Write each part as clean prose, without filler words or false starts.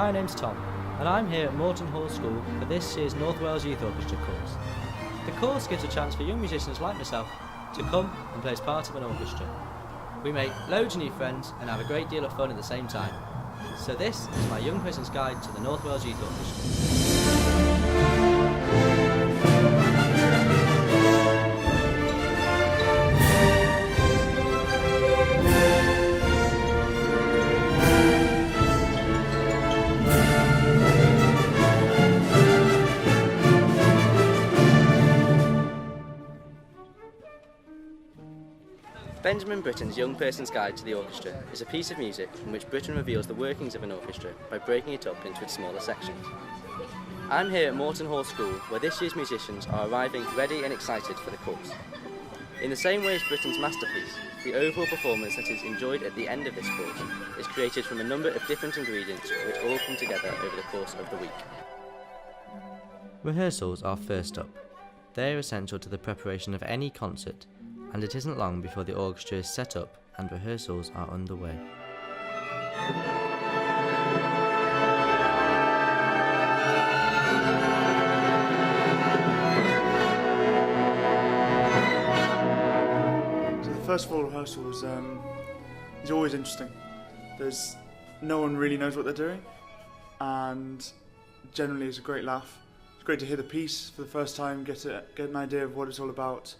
My name's Tom, and I'm here at Moreton Hall School for this year's North Wales Youth Orchestra course. The course gives a chance for young musicians like myself to come and play as part of an orchestra. We make loads of new friends and have a great deal of fun at the same time. So this is my young person's guide to the North Wales Youth Orchestra. Benjamin Britten's Young Person's Guide to the Orchestra is a piece of music in which Britten reveals the workings of an orchestra by breaking it up into its smaller sections. I'm here at Moreton Hall School, where this year's musicians are arriving ready and excited for the course. In the same way as Britten's masterpiece, the overall performance that is enjoyed at the end of this course is created from a number of different ingredients which all come together over the course of the week. Rehearsals are first up. They are essential to the preparation of any concert, and it isn't long before the orchestra is set up and rehearsals are underway. So the first of all rehearsals is always interesting. No one really knows what they're doing, and generally it's a great laugh. It's great to hear the piece for the first time, get an idea of what it's all about.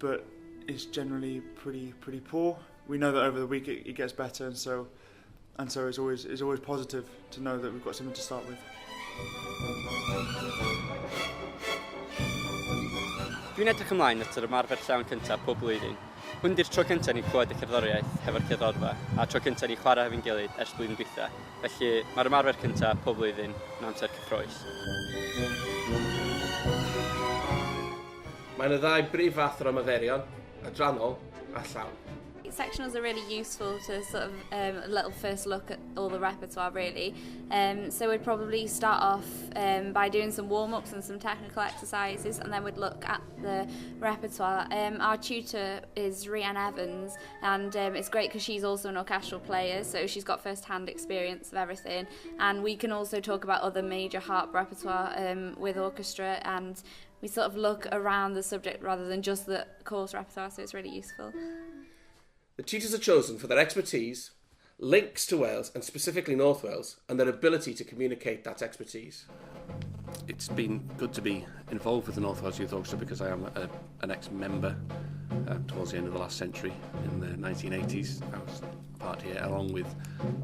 But it's generally pretty poor. We know that over the week it gets better, and so it's always positive to know that we've got something to start with. Dwi'n edrych ymlaen at yr ymarfer llawn cyntaf pob blwyddyn. Hwn di'r tro cyntaf ni'n clywed y cerddoriaeth hefo'r cerddorfa, a tro cyntaf ni'n chwarae hefo'n gilydd ers blwyddyn dwytha. Felly mae'r ymarfer cyntaf pob blwyddyn yn amser cyffrous. Mae'n y ddau brif fath o'r ymarferion, adrannol a llawn. Sectionals are really useful to sort of a little first look at all the repertoire really. So we'd probably start off by doing some warm-ups and some technical exercises, and then we'd look at the repertoire. Our tutor is Rhiann Evans, and it's great because she's also an orchestral player, so she's got first-hand experience of everything, and we can also talk about other major harp repertoire with orchestra, and we sort of look around the subject rather than just the course repertoire, so it's really useful. The tutors are chosen for their expertise, links to Wales and specifically North Wales, and their ability to communicate that expertise. It's been good to be involved with the North Wales Youth Orchestra because I am an ex-member towards the end of the last century in the 1980s. I was part here along with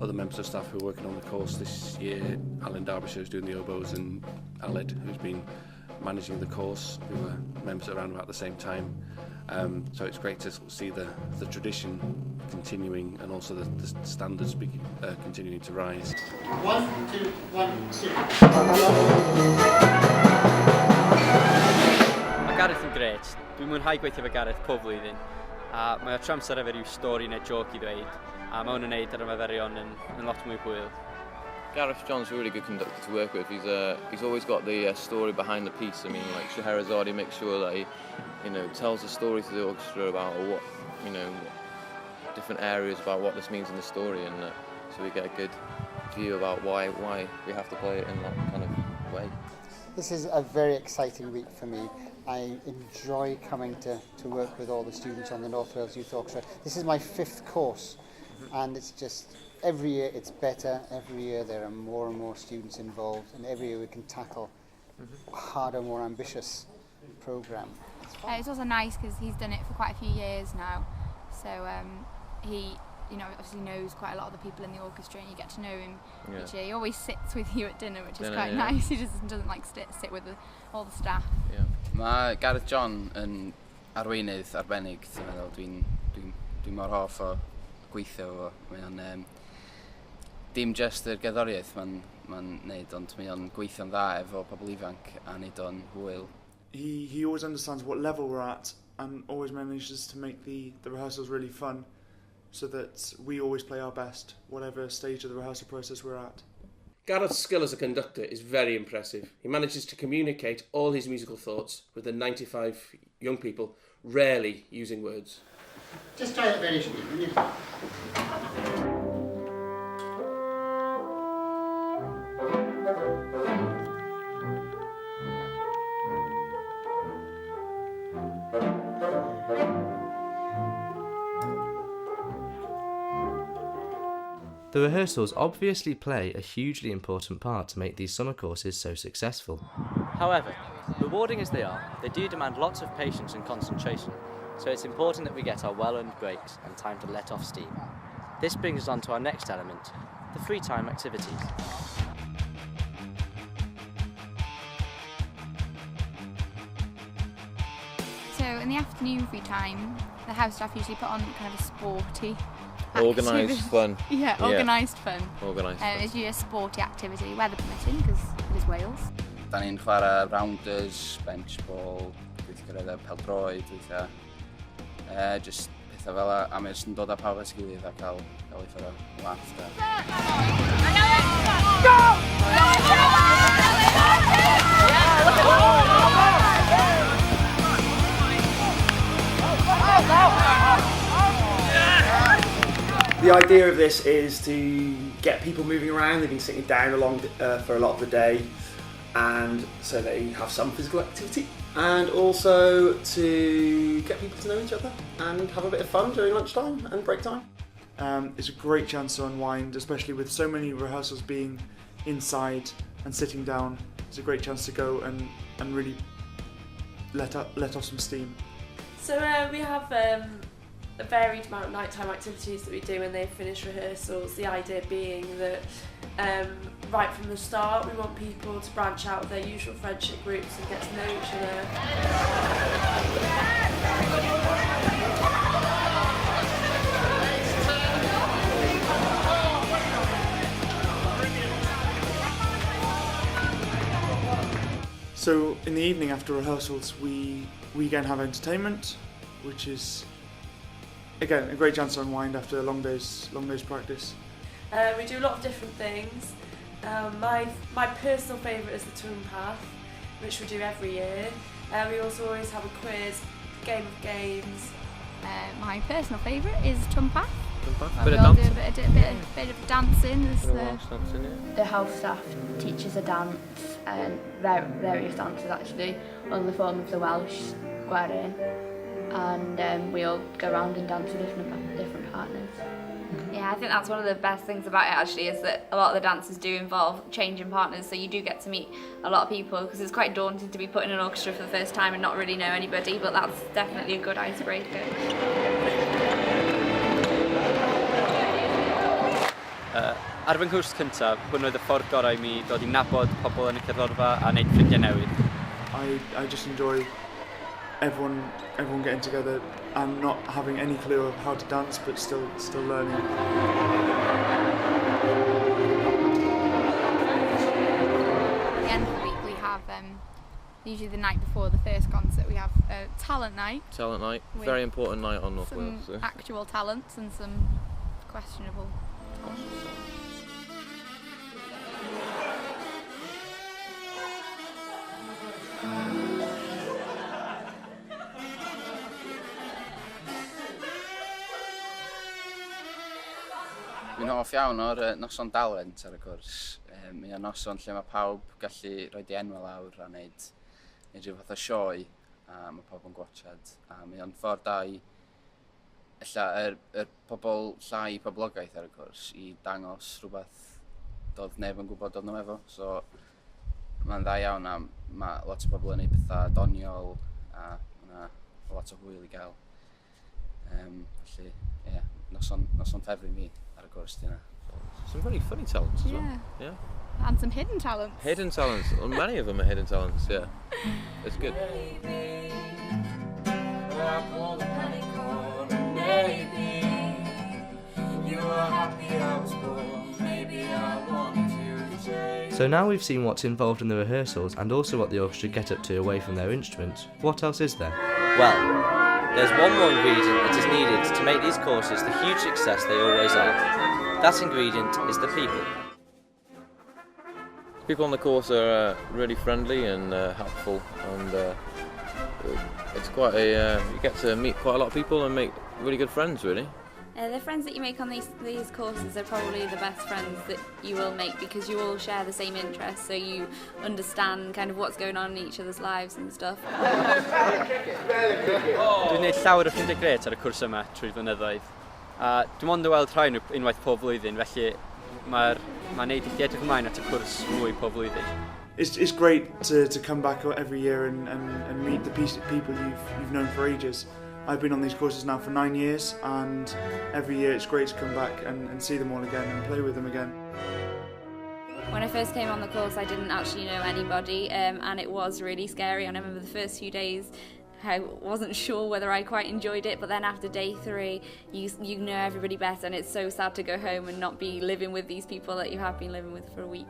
other members of staff who are working on the course this year. Alan Derbyshire is doing the oboes, and Aled, who's been managing the course, who were members around about the same time. So it's great to see the tradition continuing, and also the standards continuing to rise. 1, 2, 1, 2. Mae Gareth yn gret. Dwi'n mwynhau gweithio efo Gareth pob blwyddyn. A mae o tramser efo ryw stori neu joke I ddweud. A mae hwn yn neud ar ymarferion yn lot mwy hwyl. Gareth John's a really good conductor to work with. He's always got the story behind the piece. I mean, like Scheherazade makes sure that he, tells a story to the orchestra about what, different areas about what this means in the story, and so we get a good view about why we have to play it in that kind of way. This is a very exciting week for me. I enjoy coming to work with all the students on the North Wales Youth Orchestra. This is my 5th course, and it's just every year it's better. Every year there are more and more students involved, and every year we can tackle a harder, more ambitious programme. It's also nice because he's done it for quite a few years now, so he obviously knows quite a lot of the people in the orchestra, and you get to know him each year. He always sits with you at dinner, which is quite nice. He just doesn't like sit with all the staff. Yeah. Mae Gareth John yn arweinydd arbennig, dwi'n mor hoff o gweithio fo. Mae'n dim just yr gerddoriaeth mae'n neud, ond mae'n gweithio'n dda efo pobl ifanc a neud o'n hwyl. He always understands what level we're at, and always manages to make the rehearsals really fun, so that we always play our best, whatever stage of the rehearsal process we're at. Gareth's skill as a conductor is very impressive. He manages to communicate all his musical thoughts with the 95 young people, rarely using words. Just try it very slowly, will you? The rehearsals obviously play a hugely important part to make these summer courses so successful. However, rewarding as they are, they do demand lots of patience and concentration, so it's important that we get our well-earned breaks and time to let off steam. This brings us on to our next element, the free time activities. So in the afternoon free time, the house staff usually put on kind of a sporty Organised fun. Yeah, organised fun. Organised fun. It's usually a sporty activity, weather permitting, because it is Wales. Da ni'n chwarae rounders, bench ball, gweithio gyda pêl-droed, weithiau. Just pethau fel a mae jyst yn dod â pawb at ei gilydd a cael ei ffyr o laff. The idea of this is to get people moving around. They've been sitting down for a lot of the day, and so they have some physical activity, and also to get people to know each other and have a bit of fun during lunchtime and break time. It's a great chance to unwind, especially with so many rehearsals being inside and sitting down. It's a great chance to go and really let off some steam. So we have a varied amount of nighttime activities that we do when they finish rehearsals. The idea being that right from the start we want people to branch out of their usual friendship groups and get to know each other. So in the evening after rehearsals we again have entertainment, which is again a great chance to unwind after a long day's practice. We do a lot of different things. My personal favourite is the Twin Path, which we do every year. We also always have a quiz, game of games. My personal favourite is Twin Path. Bit We of all do dance. a bit of dancing. The house staff teaches a dance and various dances actually, under the form of the Welsh gwerin, and we all go around and dance with different partners. Yeah, I think that's one of the best things about it actually, is that a lot of the dances do involve changing partners, so you do get to meet a lot of people, because it's quite daunting to be put in an orchestra for the first time and not really know anybody, but that's definitely a good icebreaker. Ar fy nghwrs cyntaf, hwn oedd y ffordd gorau mi dod i nabod pobl yn y cerddorfa a wneud ffrindiau newydd. I just enjoy everyone getting together and not having any clue of how to dance, but still learning. At the end of the week we have, usually the night before the first concert, we have a talent night. Talent night, very important night on North Wales. Some actual talents and some questionable talents. Mi'n hoff iawn o'r noson dalent ar y cwrs. Mae'n noson lle mae pawb gallu rhoi di enw lawr a wneud rhyw fath o sioe, a mae pawb yn gwachod. A mae'n ffordd da i yr pobl llai poblogaeth ar y cwrs i dangos rhywbeth doedd neb yn gwybod oedd nhw efo. So mae'n dda iawn a mae lot o bobl yn gwneud pethau doniol a mae lot o hwyl i gael. Felly, ie, noson ffefryn mi ar y cwrs di yna. Some very funny talents as well. Yeah. And some hidden talents. Hidden talents. Well, many of them are hidden talents, yeah. It's good. So now we've seen what's involved in the rehearsals and also what the orchestra get up to away from their instruments, what else is there? Well, there's one more ingredient that is needed to make these courses the huge success they always are. That ingredient is the people. People on the course are really friendly and helpful, and it's quite you get to meet quite a lot of people and make really good friends, really. The friends that you make on these courses are probably the best friends that you will make, because you all share the same interests, so you understand kind of what's going on in each other's lives and stuff. Dwi'n gwneud llawer o ffrindiau gret ar y cwrs yma trwy'r flynyddoedd. A dwi'n ond yn weld rhai nhw unwaith pob flwyddyn, felly mae'n neud i chi edrych ymlaen at y cwrs mwy pob flwyddyn. It's great to come back every year and meet the people you've known for ages. I've been on these courses now for 9 years, and every year it's great to come back and see them all again and play with them again. When I first came on the course, I didn't actually know anybody, and it was really scary. And I remember the first few days, I wasn't sure whether I quite enjoyed it, but then after day 3, you know everybody better, and it's so sad to go home and not be living with these people that you have been living with for a week.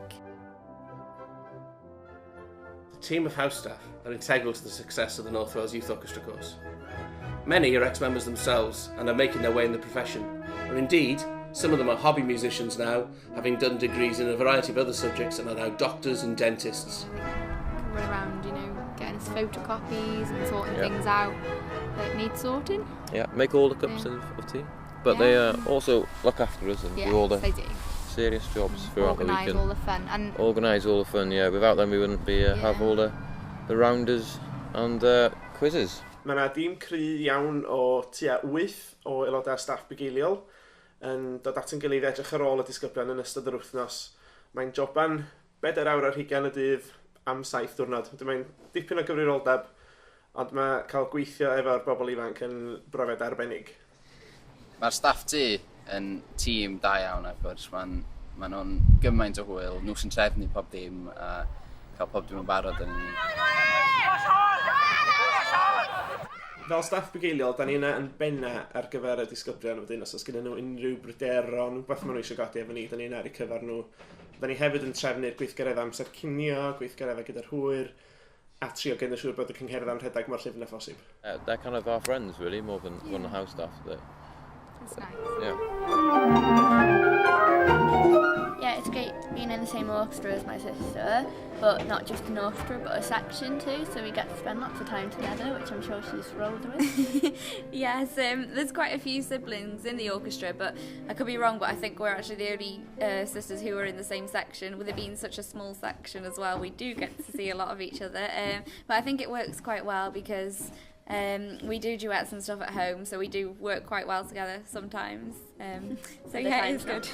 The team of house staff are integral to the success of the North Wales Youth Orchestra course. Many are ex-members themselves and are making their way in the profession, or indeed, some of them are hobby musicians now, having done degrees in a variety of other subjects and are now doctors and dentists. Run around, getting us photocopies and sorting things out that need sorting. Yeah, make all the cups of tea. But they also look after us and do all the serious jobs throughout the weekend. Organise all the fun. And organise all the fun, yeah. Without them we wouldn't be have all the rounders and quizzes. Mae yna dîm cry iawn o tua 8 o aelodau staff bugeiliol yn dod at yn gilydd edrych ar ôl y disgyblion yn ystod yr wythnos. Mae'n joban 4 awr ar 20 y dydd am 7 diwrnod. Mae'n dipyn o gyfrifoldeb, ond mae cael gweithio efo'r bobl ifanc yn brofiad arbennig. Mae'r staff tŷ yn tîm da iawn, wrth gwrs. Maen nhw'n gymaint o hwyl, nhw sy'n trefnu pob dim a cael pob dim yn barod yn ni. Fel staff bugeiliol, da ni yna yn benna ar gyfer y disgyblion wedyn, os oes gyda nhw unrhyw bryderon, beth maen nhw eisiau godi efo ni, da ni yna ar eu cyfer nhw. Da ni hefyd yn trefnu'r gweithgaredda amser cinio, gweithgaredda gyda'r hwyr, a trio gwneud yn siŵr bod y cyngheredd am rhedeg mor llyfn a phosib. They're kind of our friends, really, more than the house staff. That's nice. Yeah. Yeah, it's great being in the same orchestra as my sister, but not just an orchestra, but a section too, so we get to spend lots of time together, which I'm sure she's thrilled with. Yes, there's quite a few siblings in the orchestra, but I could be wrong, but I think we're actually the only sisters who are in the same section. With it being such a small section as well, we do get to see a lot of each other, but I think it works quite well because we do duets and stuff at home, so we do work quite well together sometimes. So yeah, it's good.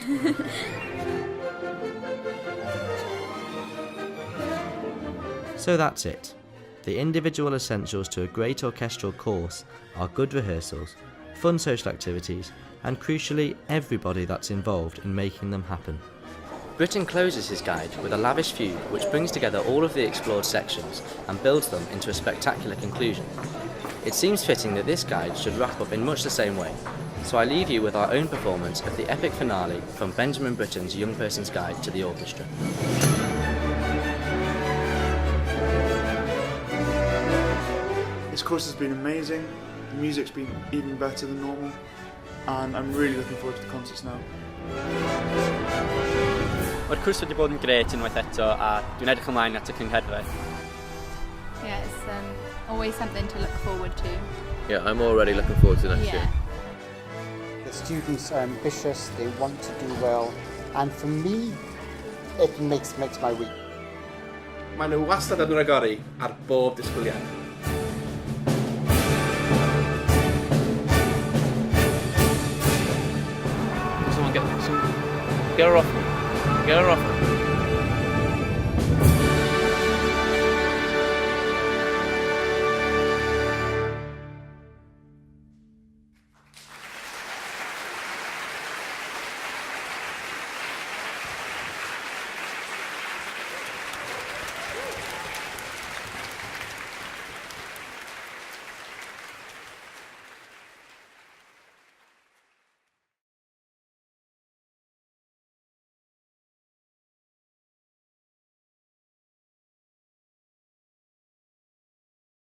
So that's it. The individual essentials to a great orchestral course are good rehearsals, fun social activities, and crucially, everybody that's involved in making them happen. Britten closes his guide with a lavish view which brings together all of the explored sections and builds them into a spectacular conclusion. It seems fitting that this guide should wrap up in much the same way, so I leave you with our own performance of the epic finale from Benjamin Britten's Young Person's Guide to the Orchestra. This course has been amazing, the music's been even better than normal, and I'm really looking forward to the concerts now. Mae'r cwrs wedi bod yn gret unwaith eto a dwi'n edrych ymlaen at y cynghedlaeth. Yeah, it's always something to look forward to. Yeah, I'm already looking forward to next year. The students are ambitious, they want to do well, and for me, it makes my week. Maen nhw wastad yn rhagori ar bob disgwyliad. Get her off. Get her off.